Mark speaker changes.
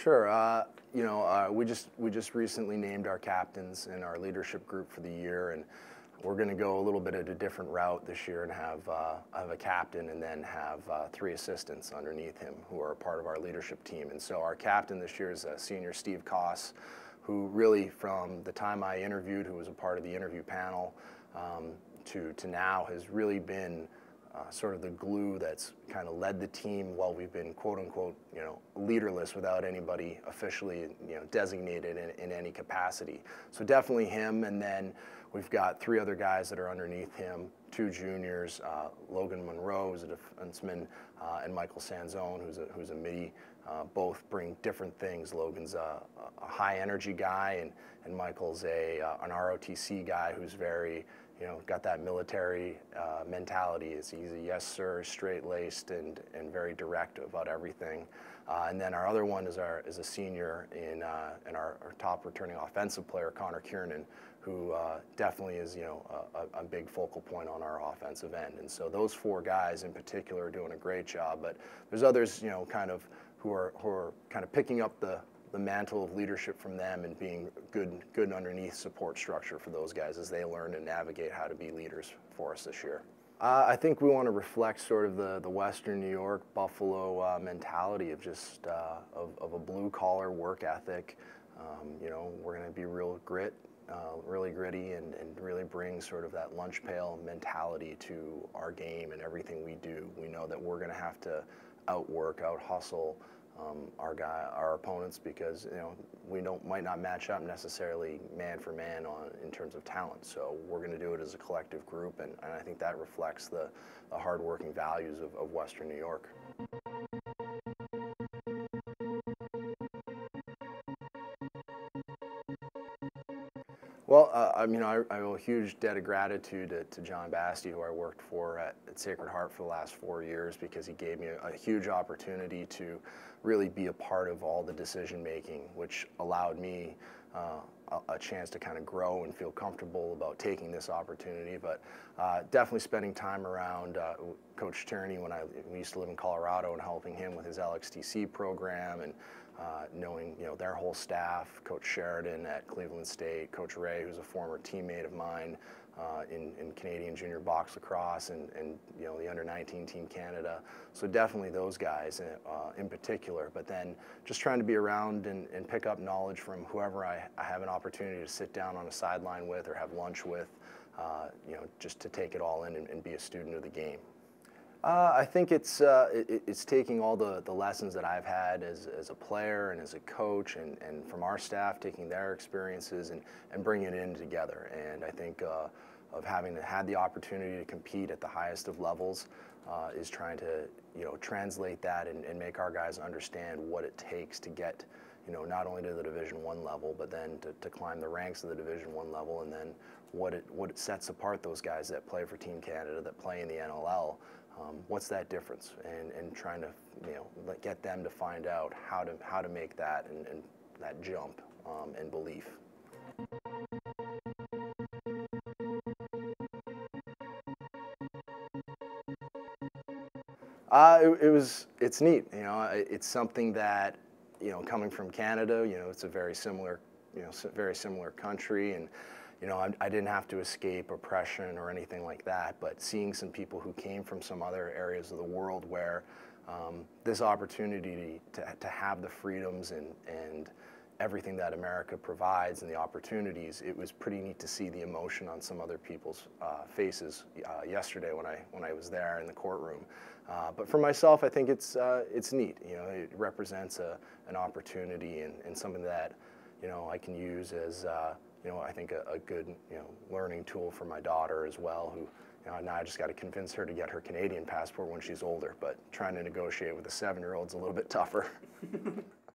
Speaker 1: Sure. We just recently named our captains in our leadership group for the year, and we're going to go a little bit at a different route this year and have a captain and then have 3 assistants underneath him who are a part of our leadership team. And so our captain this year is senior Steve Koss, who really, from the time I interviewed, who was a part of the interview panel, to now has really been sort of the glue that's kind of led the team while we've been quote unquote, leaderless without anybody officially, designated in any capacity. So definitely him, and then we've got 3 other guys that are underneath him, 2 juniors, Logan Monroe, who's a defenseman, and Michael Sanzone, who's a midi. Both bring different things. Logan's a high energy guy, and Michael's an ROTC guy who's very, got that military mentality. He's a yes sir, straight-laced, and very direct about everything. And then our other one is a senior in our top returning offensive player, Connor Kiernan, who definitely is a big focal point on our offensive end. And so those 4 guys in particular are doing a great job. But there's others kind of who are kind of picking up the mantle of leadership from them and being good underneath support structure for those guys as they learn and navigate how to be leaders for us this year. I think we want to reflect sort of the Western New York, Buffalo mentality of just of a blue-collar work ethic. We're going to be really gritty, and really bring sort of that lunch pail mentality to our game and everything we do. We know that we're going to have to outwork, out-hustle our opponents, because we might not match up necessarily man for man in terms of talent. So we're going to do it as a collective group, and I think that reflects the hard-working values of Western New York. Well, I owe a huge debt of gratitude to John Basti, who I worked for at Sacred Heart for the last 4 years, because he gave me a huge opportunity to really be a part of all the decision making, which allowed me a chance to kind of grow and feel comfortable about taking this opportunity. But definitely spending time around Coach Tierney when we used to live in Colorado, and helping him with his LXTC program, and knowing their whole staff, Coach Sheridan at Cleveland State, Coach Ray, who's a former teammate of mine in Canadian junior box lacrosse, and the under-19 Team Canada. So definitely those guys in particular. But then just trying to be around and pick up knowledge from whoever I have an opportunity to sit down on a sideline with or have lunch with, just to take it all in and be a student of the game. I think it's taking all the lessons that I've had as a player and as a coach, and from our staff, taking their experiences and bringing it in together. And I think of having had the opportunity to compete at the highest of levels is trying to translate that and make our guys understand what it takes to get not only to the Division I level, but then to climb the ranks of the Division I level, and then what it sets apart those guys that play for Team Canada, that play in the NLL. What's that difference, and trying to get them to find out how to make that and that jump and belief. It's neat. It's something that coming from Canada, it's a very similar country, and I didn't have to escape oppression or anything like that, but seeing some people who came from some other areas of the world where this opportunity to have the freedoms and everything that America provides and the opportunities, it was pretty neat to see the emotion on some other people's faces yesterday when I was there in the courtroom. But for myself, I think it's neat. It represents an opportunity and something that I can use as I think a good learning tool for my daughter as well, who now I just got to convince her to get her Canadian passport when she's older, but trying to negotiate with a 7-year-old is a little bit tougher.